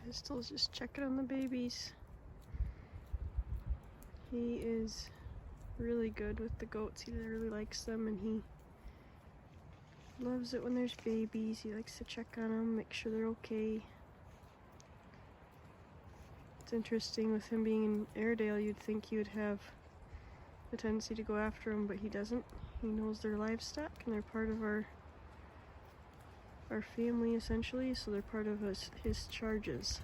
Pistol's just checking on the babies. He is really good with the goats. He really likes them, and he loves it when there's babies. He likes to check on them, make sure they're okay. It's interesting, with him being in Airedale, you'd think he would have the tendency to go after them, but he doesn't. He knows they're livestock and they're part of our family essentially, so they're part of his charges.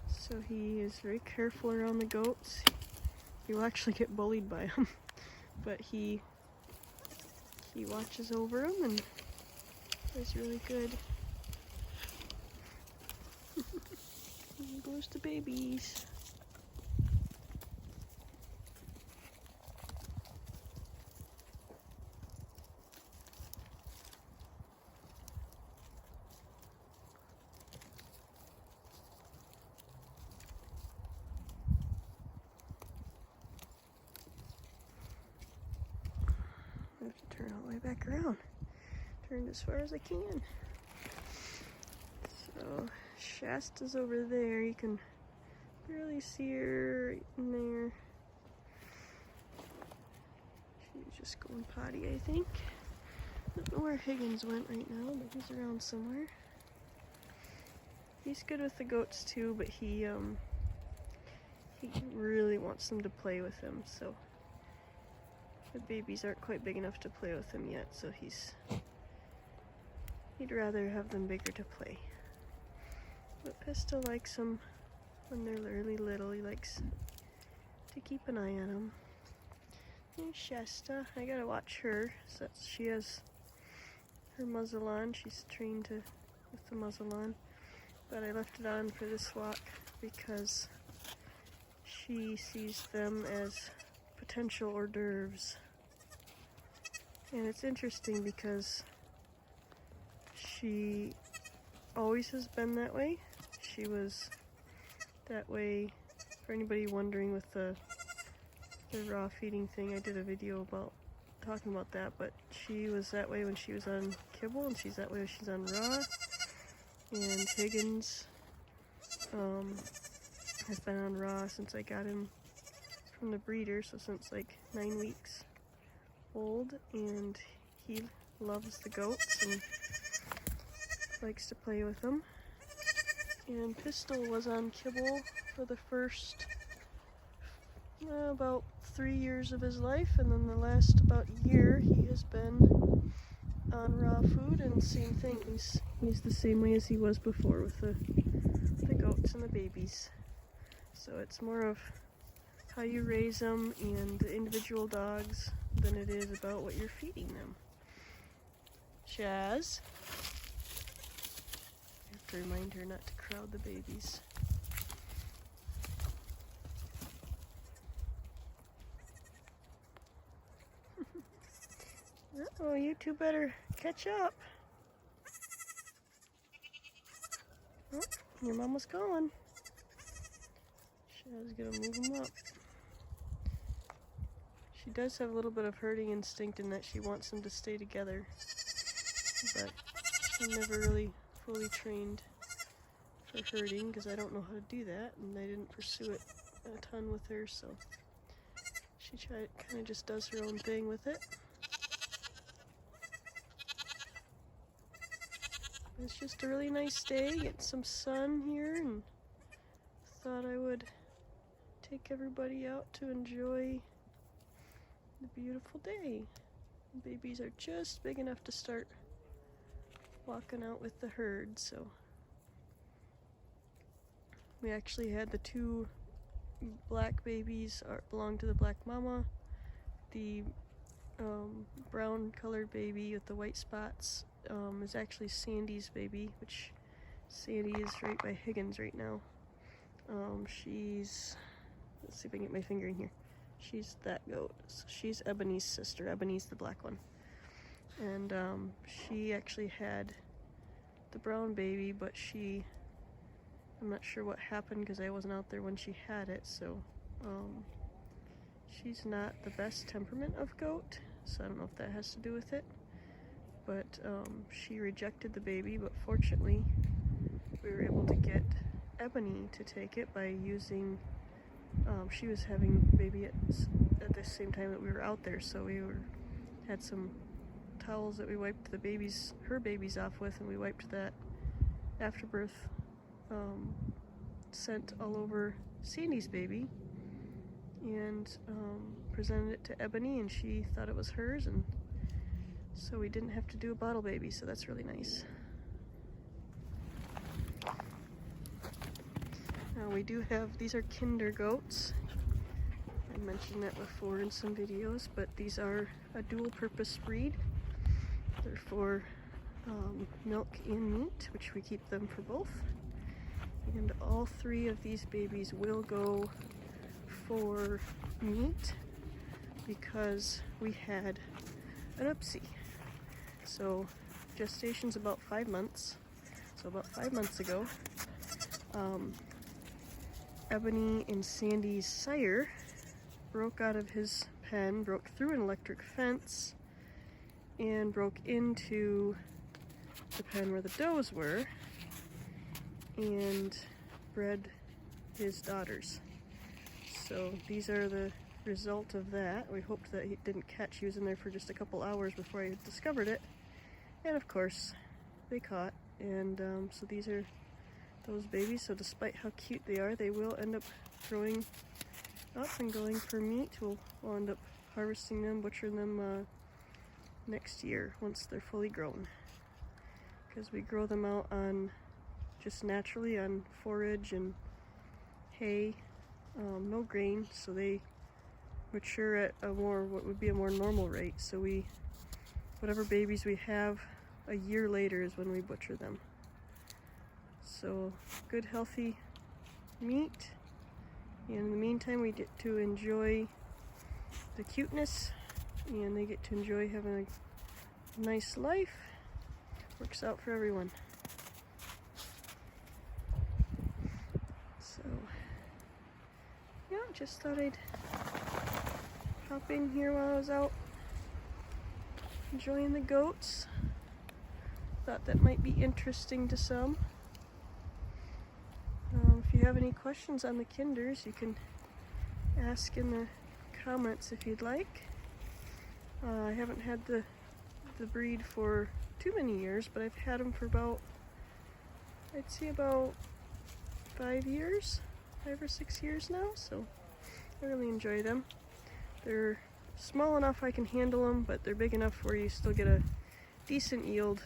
So he is very careful around the goats. He will actually get bullied by them, but he watches over them and is really good. There goes the babies. I have to turn all the way back around. Turned as far as I can. So Shasta's over there. You can barely see her right in there. She's just going potty, I think. I don't know where Higgins went right now, but he's around somewhere. He's good with the goats too, but he really wants them to play with him, so the babies aren't quite big enough to play with him yet, so he'd rather have them bigger to play. But Pistol likes them when they're really little. He likes to keep an eye on them. There's Shasta. I gotta watch her, so she has her muzzle on. She's trained with the muzzle on, but I left it on for this walk because she sees them as potential hors d'oeuvres. And it's interesting because she always has been that way. She was that way, for anybody wondering, with the raw feeding thing. I did a video about talking about that, but she was that way when she was on kibble, and she's that way when she's on raw. And Higgins has been on raw since I got him from the breeder, so since like 9 weeks old, and he loves the goats and likes to play with them. And Pistol was on kibble for the first about 3 years of his life, and then the last about year he has been on raw food, and same thing, he's the same way as he was before with the goats and the babies. So it's more of how you raise them and the individual dogs than it is about what you're feeding them. Shaz. I have to remind her not to crowd the babies. Oh, you two better catch up. Oh, your mama's calling. Shaz gonna move them up. She does have a little bit of herding instinct in that she wants them to stay together, but she never really fully trained for herding because I don't know how to do that, and I didn't pursue it a ton with her, so she kind of just does her own thing with it. It's just a really nice day, getting some sun here, and thought I would take everybody out to enjoy the beautiful day. The babies are just big enough to start walking out with the herd, so we actually had the 2 black babies belong to the black mama. The brown colored baby with the white spots is actually Sandy's baby, which Sandy is right by Higgins right now. She's, let's see if I can get my finger in here. She's that goat. So she's Ebony's sister. Ebony's the black one. And she actually had the brown baby, but I'm not sure what happened because I wasn't out there when she had it, so she's not the best temperament of goat, so I don't know if that has to do with it. But she rejected the baby, but fortunately we were able to get Ebony to take it by using, she was having baby at the same time that we were out there, so had some towels that we wiped her babies off with, and we wiped that afterbirth scent all over Sandy's baby, and presented it to Ebony, and she thought it was hers, and so we didn't have to do a bottle baby, so that's really nice. Now we do have, these are kinder goats. I mentioned that before in some videos, but these are a dual purpose breed. They're for milk and meat, which we keep them for both. And all three of these babies will go for meat because we had an oopsie. So gestation's about 5 months. So about 5 months ago, Ebony and Sandy's sire broke out of his pen, broke through an electric fence, and broke into the pen where the does were and bred his daughters. So these are the result of that. We hoped that he didn't catch. He was in there for just a couple hours before I discovered it. And of course, they caught. And so these are those babies. So despite how cute they are, they will end up growing up and going for meat. We'll end up harvesting them, butchering them next year once they're fully grown. Because we grow them out on just naturally on forage and hay, no grain, so they mature at what would be a more normal rate. So whatever babies we have a year later is when we butcher them. So good healthy meat, and in the meantime we get to enjoy the cuteness, and they get to enjoy having a nice life. Works out for everyone. So yeah, just thought I'd hop in here while I was out enjoying the goats. Thought that might be interesting to some. If you have any questions on the kinders, you can ask in the comments if you'd like. I haven't had the breed for too many years, but I've had them for about, I'd say about 5 or 6 years now, so I really enjoy them. They're small enough I can handle them, but they're big enough where you still get a decent yield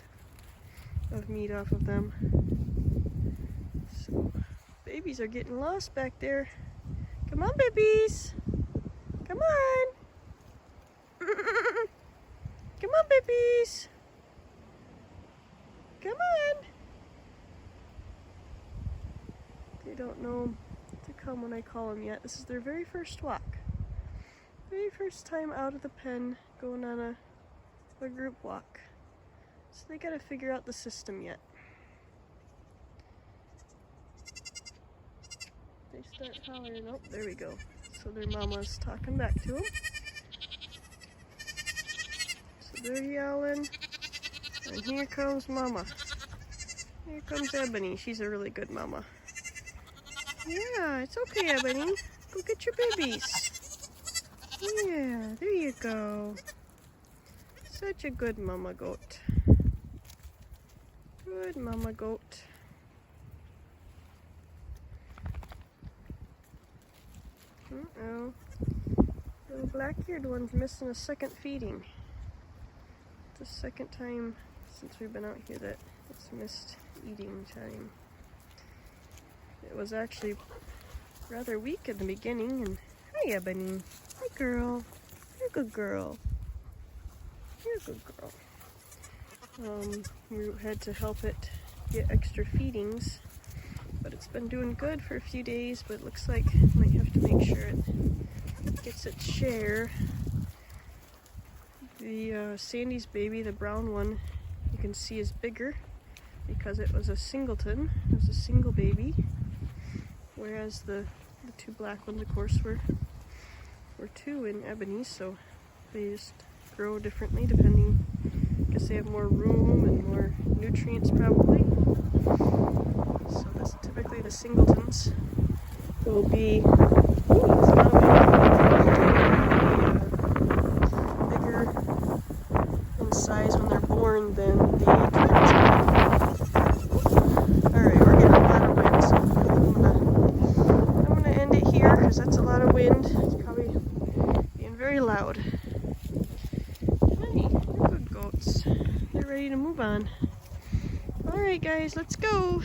of meat off of them. So, babies are getting lost back there. Come on, babies! Come on! Come on, babies! Come on! They don't know to come when I call them yet. This is their very first walk. Very first time out of the pen going on a group walk. So they gotta figure out the system yet. They start hollering. Oh, there we go. So their mama's talking back to them. So they're yelling. And here comes mama. Here comes Ebony. She's a really good mama. Yeah, it's okay, Ebony. Go get your babies. Yeah, there you go. Such a good mama goat. Good mama goat. Uh-oh. Little black-eared one's missing a second feeding. It's the second time since we've been out here that it's missed eating time. It was actually rather weak in the beginning, and hi Ebony. Hi girl. You're a good girl. You're a good girl. We had to help it get extra feedings, but it's been doing good for a few days, but it looks like I might have to make sure it gets its share. The Sandy's baby, the brown one, you can see is bigger because it was a singleton. It was a single baby, whereas the two black ones, of course, were two in Ebony, so they just grow differently depending. I guess they have more room and more nutrients probably. So typically the singletons will be there's a lot of bigger in size when they're born than the twins. Alright, we're getting a lot of wind, so I'm gonna end it here because that's a lot of wind. It's probably being very loud. Hey, they're good goats. They're ready to move on. Alright guys, let's go.